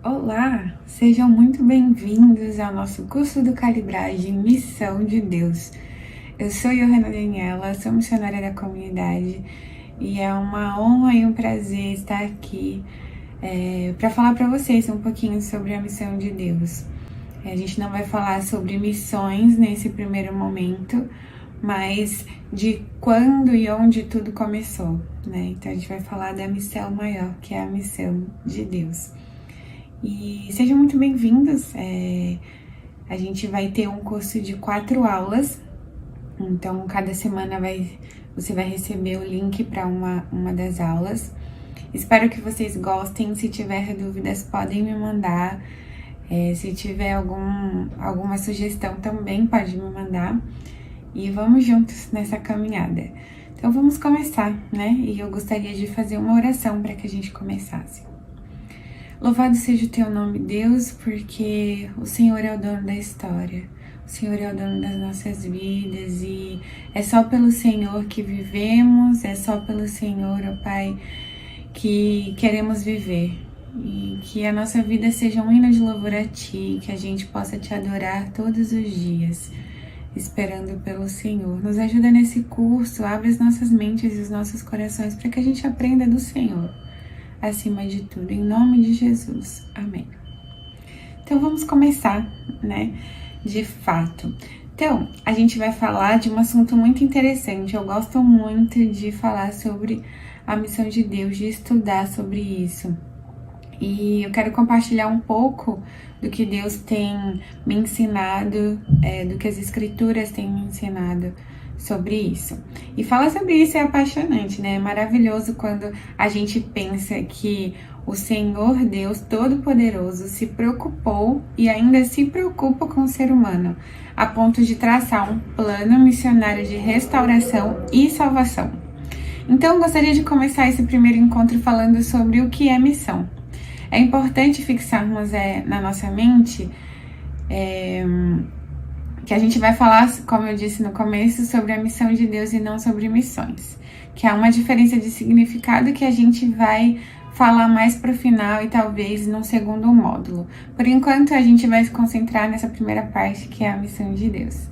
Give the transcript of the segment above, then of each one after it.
Olá, sejam muito bem-vindos ao nosso curso do Calibragem Missão de Deus. Eu sou Johanna Daniela, sou missionária da comunidade e é uma honra e um prazer estar aqui para falar para vocês um pouquinho sobre a missão de Deus. A gente não vai falar sobre missões nesse primeiro momento, mas de quando e onde tudo começou, né? Então a gente vai falar da missão maior, que é a missão de Deus. E sejam muito bem-vindos. A gente vai ter um curso de 4 aulas, então cada semana você vai receber o link para uma das aulas. Espero que vocês gostem. Se tiver dúvidas, podem me mandar. Se tiver alguma sugestão, também pode me mandar. E vamos juntos nessa caminhada. Então vamos começar, né? E eu gostaria de fazer uma oração para que a gente começasse. Louvado seja o teu nome, Deus, porque o Senhor é o dono da história. O Senhor é o dono das nossas vidas e é só pelo Senhor que vivemos, é só pelo Senhor, ó Pai, que queremos viver. E que a nossa vida seja um hino de louvor a Ti, que a gente possa Te adorar todos os dias, esperando pelo Senhor. Nos ajuda nesse curso, abre as nossas mentes e os nossos corações para que a gente aprenda do Senhor. Acima de tudo, em nome de Jesus. Amém. Então vamos começar, né? De fato. Então, a gente vai falar de um assunto muito interessante. Eu gosto muito de falar sobre a missão de Deus, de estudar sobre isso. E eu quero compartilhar um pouco do que Deus tem me ensinado, do que as Escrituras têm me ensinado sobre isso. E falar sobre isso é apaixonante, né? É maravilhoso quando a gente pensa que o Senhor Deus Todo-Poderoso se preocupou e ainda se preocupa com o ser humano, a ponto de traçar um plano missionário de restauração e salvação. Então, eu gostaria de começar esse primeiro encontro falando sobre o que é missão. É importante fixarmos na nossa mente que a gente vai falar, como eu disse no começo, sobre a missão de Deus e não sobre missões. Que há uma diferença de significado que a gente vai falar mais para o final e talvez num segundo módulo. Por enquanto, a gente vai se concentrar nessa primeira parte, que é a missão de Deus.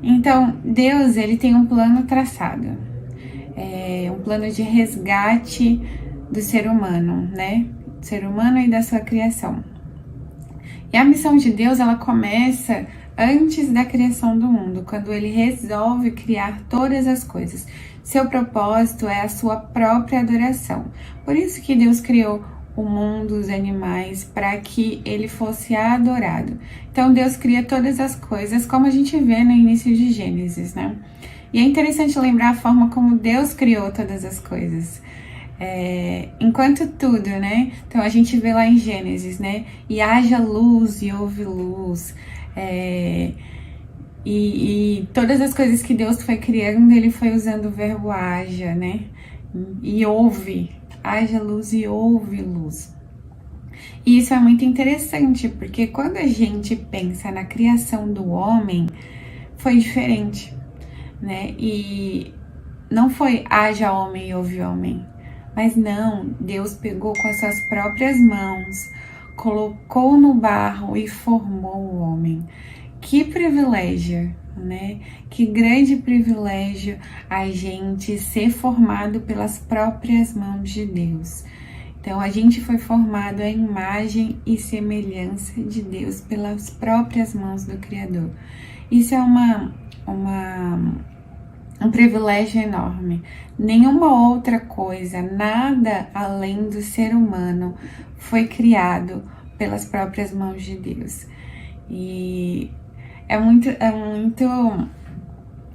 Então, Deus, ele tem um plano traçado. Um plano de resgate do ser humano, né? Do ser humano e da sua criação. E a missão de Deus, ela começa antes da criação do mundo, quando ele resolve criar todas as coisas. Seu propósito é a sua própria adoração. Por isso que Deus criou o mundo, os animais, para que ele fosse adorado. Então Deus cria todas as coisas, como a gente vê no início de Gênesis, né? E é interessante lembrar a forma como Deus criou todas as coisas. Enquanto tudo, né? Então a gente vê lá em Gênesis, né? E haja luz e houve luz. E todas as coisas que Deus foi criando, ele foi usando o verbo haja, né? E houve, haja luz e houve luz. E isso é muito interessante, porque quando a gente pensa na criação do homem, foi diferente, né? E não foi haja homem e houve homem, mas não, Deus pegou com as suas próprias mãos, colocou no barro e formou o homem. Que privilégio, né? Que grande privilégio a gente ser formado pelas próprias mãos de Deus. Então, a gente foi formado à imagem e semelhança de Deus pelas próprias mãos do Criador. Isso é um privilégio enorme. Nenhuma outra coisa, nada além do ser humano foi criado pelas próprias mãos de Deus. E é muito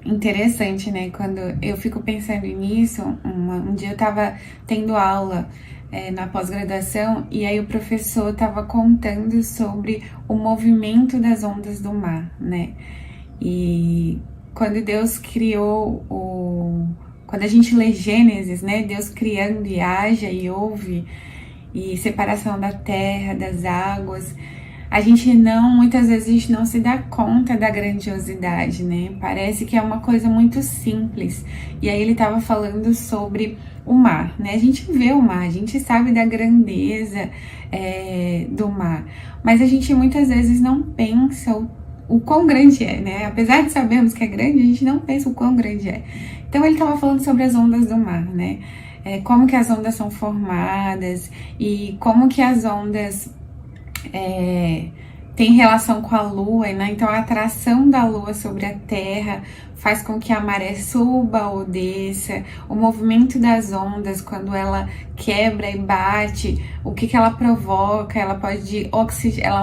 interessante, né? Quando eu fico pensando nisso, um dia eu tava tendo aula na pós-graduação e aí o professor tava contando sobre o movimento das ondas do mar, né? E quando Deus criou quando a gente lê Gênesis, né? Deus criando e haja e houve, e separação da terra, das águas. muitas vezes a gente não se dá conta da grandiosidade, né? Parece que é uma coisa muito simples. E aí ele estava falando sobre o mar, né? A gente vê o mar, a gente sabe da grandeza do mar, mas a gente muitas vezes não pensa o quão grande é, né? Apesar de sabermos que é grande, a gente não pensa o quão grande é. Então ele estava falando sobre as ondas do mar, né? Como que as ondas são formadas e como que as ondas tem relação com a lua, né? Então a atração da lua sobre a terra faz com que a maré suba ou desça, o movimento das ondas quando ela quebra e bate, o que ela provoca, ela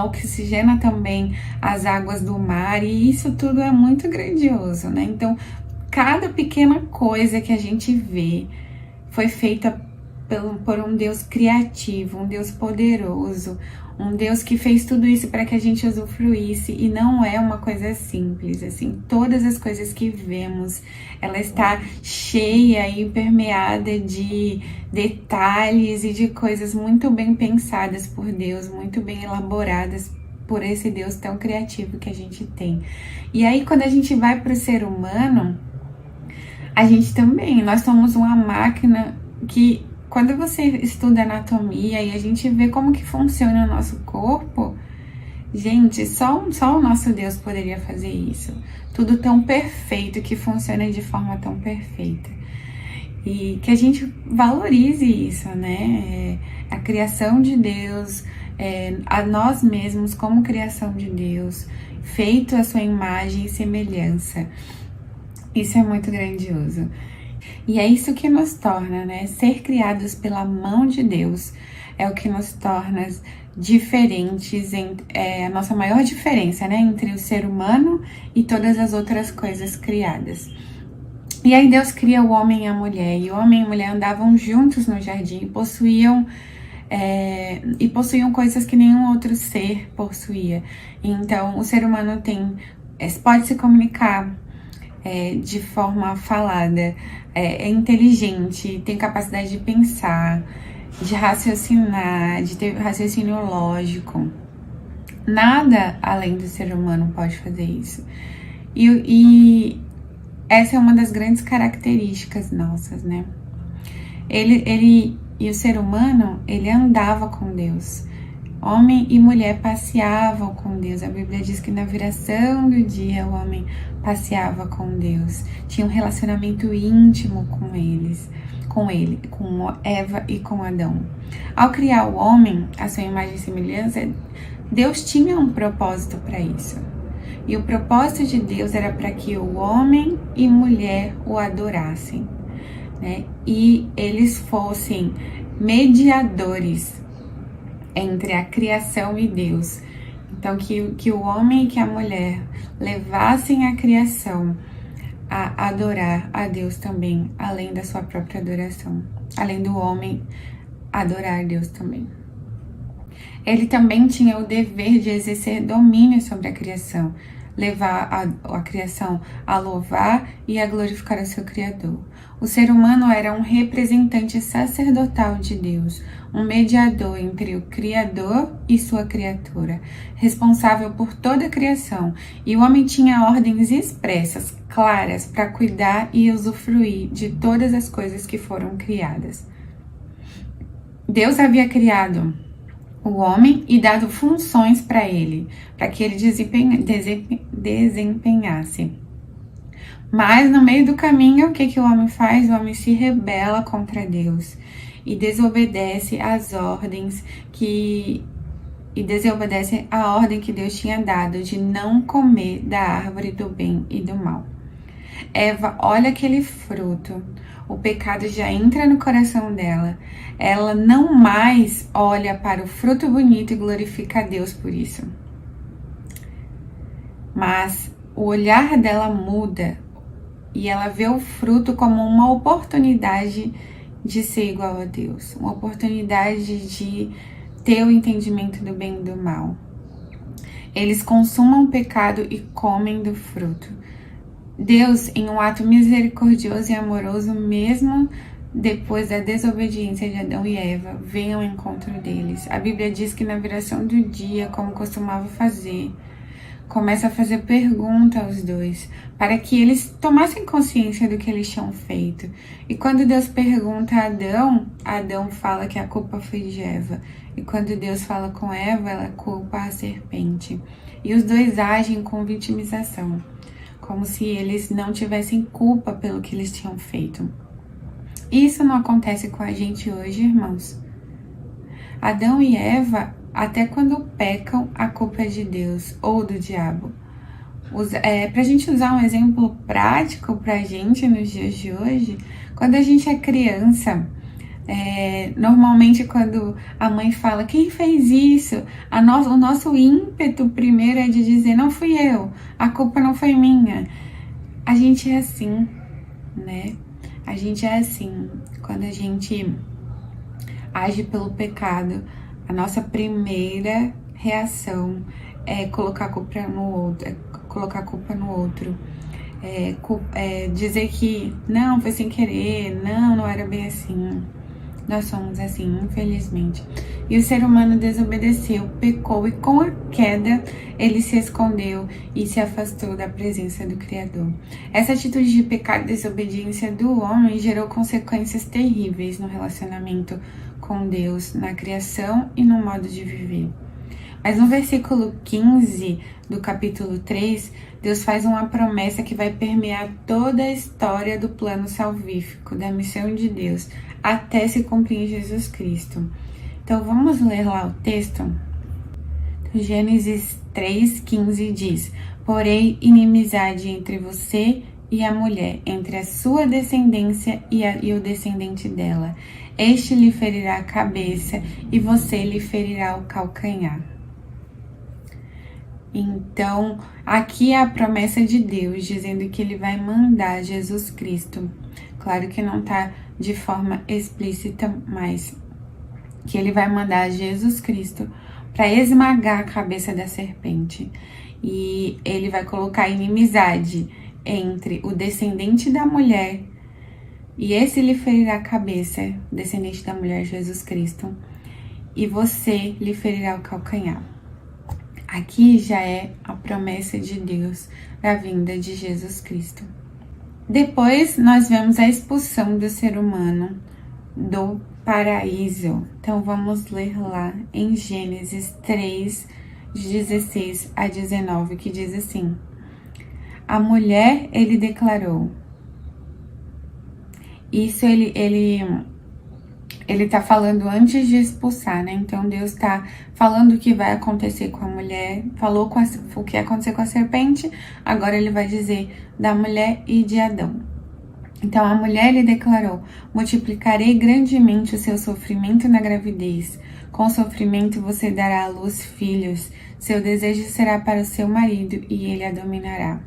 oxigena também as águas do mar, e isso tudo é muito grandioso, né? Então cada pequena coisa que a gente vê foi feita por um Deus criativo, um Deus poderoso, um Deus que fez tudo isso para que a gente usufruísse, e não é uma coisa simples, assim, todas as coisas que vemos, ela está cheia e permeada de detalhes e de coisas muito bem pensadas por Deus, muito bem elaboradas por esse Deus tão criativo que a gente tem. E aí quando a gente vai para o ser humano, a gente também, nós somos uma máquina que, quando você estuda anatomia e a gente vê como que funciona o nosso corpo, gente, só o nosso Deus poderia fazer isso. Tudo tão perfeito, que funciona de forma tão perfeita. E que a gente valorize isso, né? A criação de Deus, a nós mesmos como criação de Deus, feito a sua imagem e semelhança. Isso é muito grandioso. E é isso que nos torna, né? Ser criados pela mão de Deus é o que nos torna diferentes, a nossa maior diferença, né? Entre o ser humano e todas as outras coisas criadas. E aí Deus cria o homem e a mulher, e o homem e a mulher andavam juntos no jardim e possuíam coisas que nenhum outro ser possuía. Então o ser humano pode se comunicar de forma falada, é inteligente, tem capacidade de pensar, de raciocinar, de ter raciocínio lógico. Nada além do ser humano pode fazer isso. E essa é uma das grandes características nossas, né? Ele e o ser humano, ele andava com Deus. Homem e mulher passeavam com Deus. A Bíblia diz que na viração do dia o homem passeava com Deus. Tinha um relacionamento íntimo com ele, com Eva e com Adão. Ao criar o homem, a sua imagem e semelhança, Deus tinha um propósito para isso. E o propósito de Deus era para que o homem e mulher o adorassem, né? E eles fossem mediadores entre a criação e Deus. Então que o homem e que a mulher levassem a criação a adorar a Deus também, além da sua própria adoração, além do homem adorar a Deus também. Ele também tinha o dever de exercer domínio sobre a criação, levar a criação a louvar e a glorificar o seu Criador. O ser humano era um representante sacerdotal de Deus, um mediador entre o Criador e sua criatura, responsável por toda a criação, e o homem tinha ordens expressas, claras, para cuidar e usufruir de todas as coisas que foram criadas. Deus havia criado o homem e dado funções para ele, para que ele desempenhasse. Mas no meio do caminho, o que o homem faz? O homem se rebela contra Deus e desobedece às ordens e desobedece a ordem que Deus tinha dado de não comer da árvore do bem e do mal. Eva olha aquele fruto, o pecado já entra no coração dela. Ela não mais olha para o fruto bonito e glorifica a Deus por isso. Mas o olhar dela muda e ela vê o fruto como uma oportunidade de ser igual a Deus, uma oportunidade de ter o entendimento do bem e do mal. Eles consumam o pecado e comem do fruto. Deus, em um ato misericordioso e amoroso, mesmo depois da desobediência de Adão e Eva, vem ao encontro deles. A Bíblia diz que na viração do dia, como costumava fazer, começa a fazer pergunta aos dois, para que eles tomassem consciência do que eles tinham feito. E quando Deus pergunta a Adão, Adão fala que a culpa foi de Eva. E quando Deus fala com Eva, ela culpa a serpente. E os dois agem com vitimização, como se eles não tivessem culpa pelo que eles tinham feito. Isso não acontece com a gente hoje, irmãos. Adão e Eva, até quando pecam, a culpa é de Deus ou do diabo. Pra gente usar um exemplo prático pra gente nos dias de hoje, quando a gente é criança, normalmente quando a mãe fala, quem fez isso? O nosso ímpeto primeiro é de dizer, não fui eu, a culpa não foi minha. A gente é assim, né? A gente é assim, quando a gente age pelo pecado, a nossa primeira reação é colocar a culpa no outro, dizer que não, foi sem querer, não era bem assim. Nós somos assim, infelizmente. E o ser humano desobedeceu, pecou e com a queda ele se escondeu e se afastou da presença do Criador. Essa atitude de pecado e desobediência do homem gerou consequências terríveis no relacionamento com Deus, na criação e no modo de viver. Mas no versículo 15 do capítulo 3, Deus faz uma promessa que vai permear toda a história do plano salvífico, da missão de Deus, até se cumprir em Jesus Cristo. Então vamos ler lá o texto? Gênesis 3,15 diz, porém inimizade entre você e a mulher, entre a sua descendência e o descendente dela. Este lhe ferirá a cabeça e você lhe ferirá o calcanhar. Então, aqui é a promessa de Deus, dizendo que ele vai mandar Jesus Cristo. Claro que não está de forma explícita, mas que ele vai mandar Jesus Cristo para esmagar a cabeça da serpente. E ele vai colocar inimizade entre o descendente da mulher, e esse lhe ferirá a cabeça, descendente da mulher, Jesus Cristo, e você lhe ferirá o calcanhar. Aqui já é a promessa de Deus da vinda de Jesus Cristo. Depois nós vemos a expulsão do ser humano do paraíso. Então vamos ler lá em Gênesis 3, de 16 a 19, que diz assim: a mulher, ele declarou. Isso ele tá falando antes de expulsar, né? Então Deus tá falando o que vai acontecer com a mulher, falou o que ia acontecer com a serpente, agora ele vai dizer da mulher e de Adão. Então a mulher lhe declarou, multiplicarei grandemente o seu sofrimento na gravidez, com sofrimento você dará à luz filhos, seu desejo será para o seu marido e ele a dominará.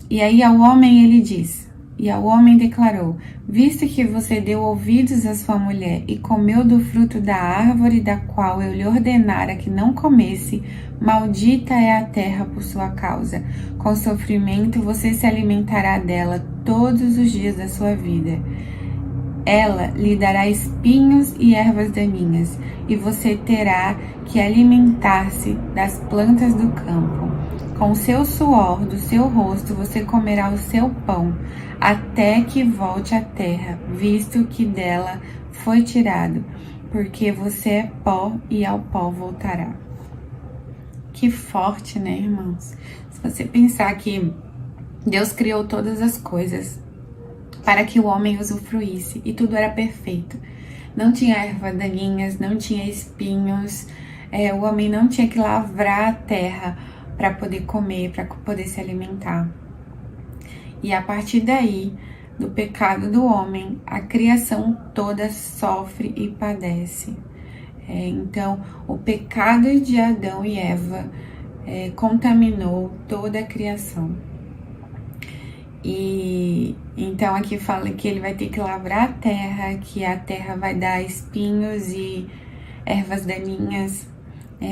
E aí ao homem ele diz, e ao homem declarou, visto que você deu ouvidos à sua mulher e comeu do fruto da árvore da qual eu lhe ordenara que não comesse, maldita é a terra por sua causa. Com sofrimento você se alimentará dela todos os dias da sua vida. Ela lhe dará espinhos e ervas daninhas, e você terá que alimentar-se das plantas do campo. Com o seu suor do seu rosto você comerá o seu pão, até que volte à terra, visto que dela foi tirado, porque você é pó e ao pó voltará. Que forte, né, irmãos? Se você pensar que Deus criou todas as coisas para que o homem usufruísse, e tudo era perfeito. Não tinha ervas daninhas, não tinha espinhos, o homem não tinha que lavrar a terra para poder comer, para poder se alimentar. E a partir daí, do pecado do homem, a criação toda sofre e padece. Então, o pecado de Adão e Eva contaminou toda a criação. E então aqui fala que ele vai ter que lavrar a terra, que a terra vai dar espinhos e ervas daninhas.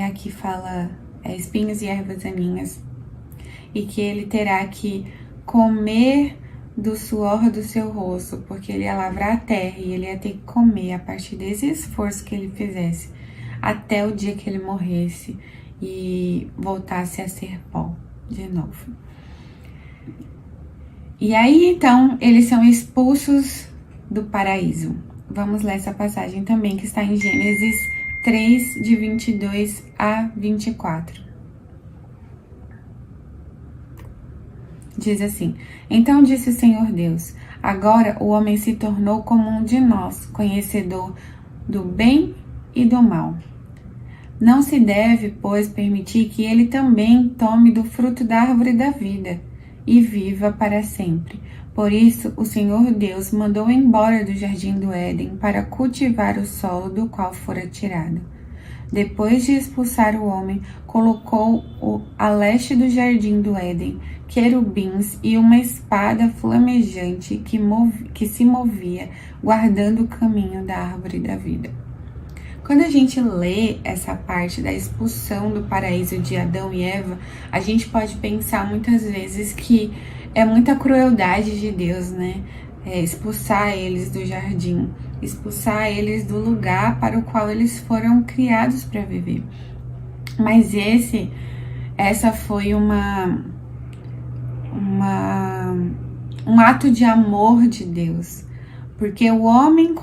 Aqui fala espinhos e ervas daninhas. E que ele terá que comer do suor do seu rosto, porque ele ia lavrar a terra e ele ia ter que comer a partir desse esforço que ele fizesse, até o dia que ele morresse e voltasse a ser pó de novo. E aí, então, eles são expulsos do paraíso. Vamos ler essa passagem também, que está em Gênesis 3, de 22 a 24. Diz assim: Então disse o Senhor Deus: Agora o homem se tornou como um de nós, conhecedor do bem e do mal. Não se deve, pois, permitir que ele também tome do fruto da árvore da vida e viva para sempre. Por isso, o Senhor Deus mandou embora do jardim do Éden para cultivar o solo do qual fora tirado. Depois de expulsar o homem, colocou a leste do jardim do Éden querubins e uma espada flamejante que se movia, guardando o caminho da árvore da vida. Quando a gente lê essa parte da expulsão do paraíso de Adão e Eva, a gente pode pensar muitas vezes que é muita crueldade de Deus, né? Expulsar eles do jardim, expulsar eles do lugar para o qual eles foram criados para viver. Mas essa foi um ato de amor de Deus, porque o homem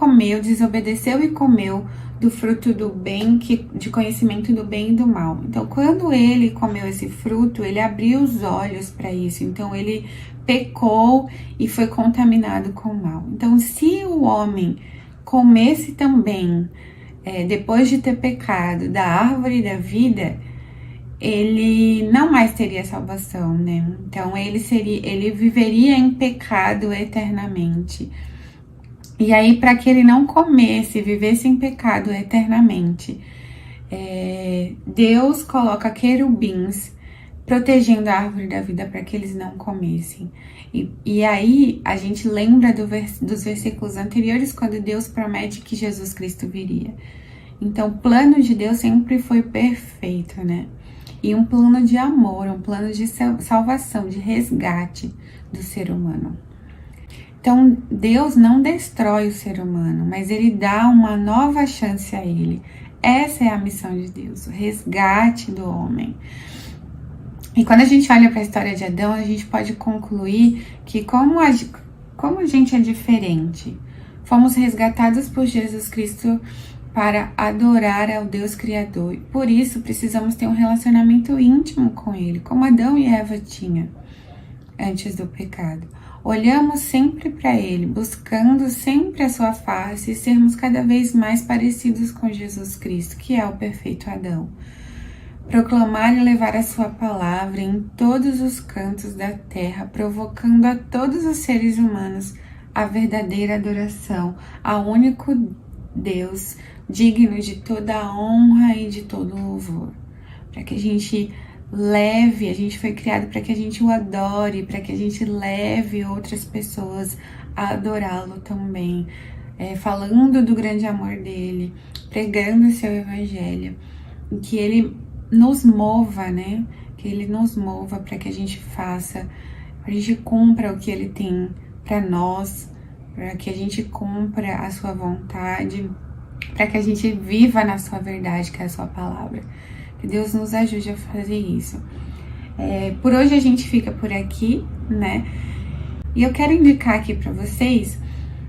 desobedeceu e comeu do fruto do bem, de conhecimento do bem e do mal. Então, quando ele comeu esse fruto, ele abriu os olhos para isso. Então, ele pecou e foi contaminado com o mal. Então, se o homem comesse também, depois de ter pecado, da árvore da vida, ele não mais teria salvação, né? Então, ele viveria em pecado eternamente. E aí, para que ele não comesse, vivesse em pecado eternamente, Deus coloca querubins protegendo a árvore da vida para que eles não comessem. E aí, a gente lembra dos versículos anteriores, quando Deus promete que Jesus Cristo viria. Então, o plano de Deus sempre foi perfeito, né? E um plano de amor, um plano de salvação, de resgate do ser humano. Então, Deus não destrói o ser humano, mas ele dá uma nova chance a ele. Essa é a missão de Deus, o resgate do homem. E quando a gente olha para a história de Adão, a gente pode concluir que como a gente é diferente, fomos resgatados por Jesus Cristo para adorar ao Deus Criador. E por isso, precisamos ter um relacionamento íntimo com Ele, como Adão e Eva tinham antes do pecado. Olhamos sempre para Ele, buscando sempre a sua face e sermos cada vez mais parecidos com Jesus Cristo, que é o perfeito Adão. Proclamar e levar a sua palavra em todos os cantos da terra, provocando a todos os seres humanos a verdadeira adoração ao único Deus, digno de toda a honra e de todo o louvor. Para que a gente foi criado para que a gente o adore, para que a gente leve outras pessoas a adorá-lo também, falando do grande amor dele, pregando o seu evangelho, e que ele nos mova, né? Que ele nos mova para que a gente faça, para a gente cumpra o que ele tem para nós, para que a gente cumpra a sua vontade, para que a gente viva na sua verdade, que é a sua palavra. Que Deus nos ajude a fazer isso. Por hoje a gente fica por aqui, né? E eu quero indicar aqui para vocês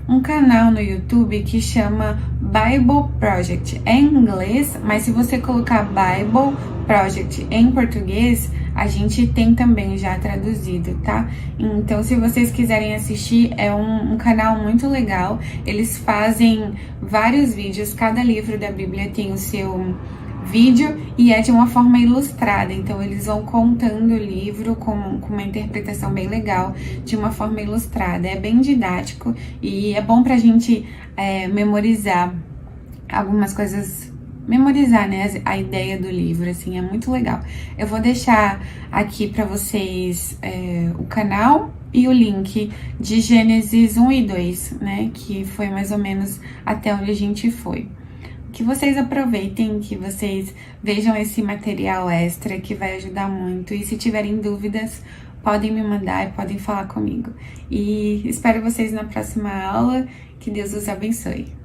um canal no YouTube que chama Bible Project. É em inglês, mas se você colocar Bible Project em português, a gente tem também já traduzido, tá? Então, se vocês quiserem assistir, é um canal muito legal. Eles fazem vários vídeos, cada livro da Bíblia tem o seu vídeo e é de uma forma ilustrada, então eles vão contando o livro com uma interpretação bem legal, de uma forma ilustrada. É bem didático e é bom pra gente memorizar algumas coisas, memorizar, né, a ideia do livro, assim, é muito legal. Eu vou deixar aqui pra vocês o canal e o link de Gênesis 1 e 2, né, que foi mais ou menos até onde a gente foi. Que vocês aproveitem, que vocês vejam esse material extra que vai ajudar muito. E se tiverem dúvidas, podem me mandar e podem falar comigo. E espero vocês na próxima aula. Que Deus os abençoe.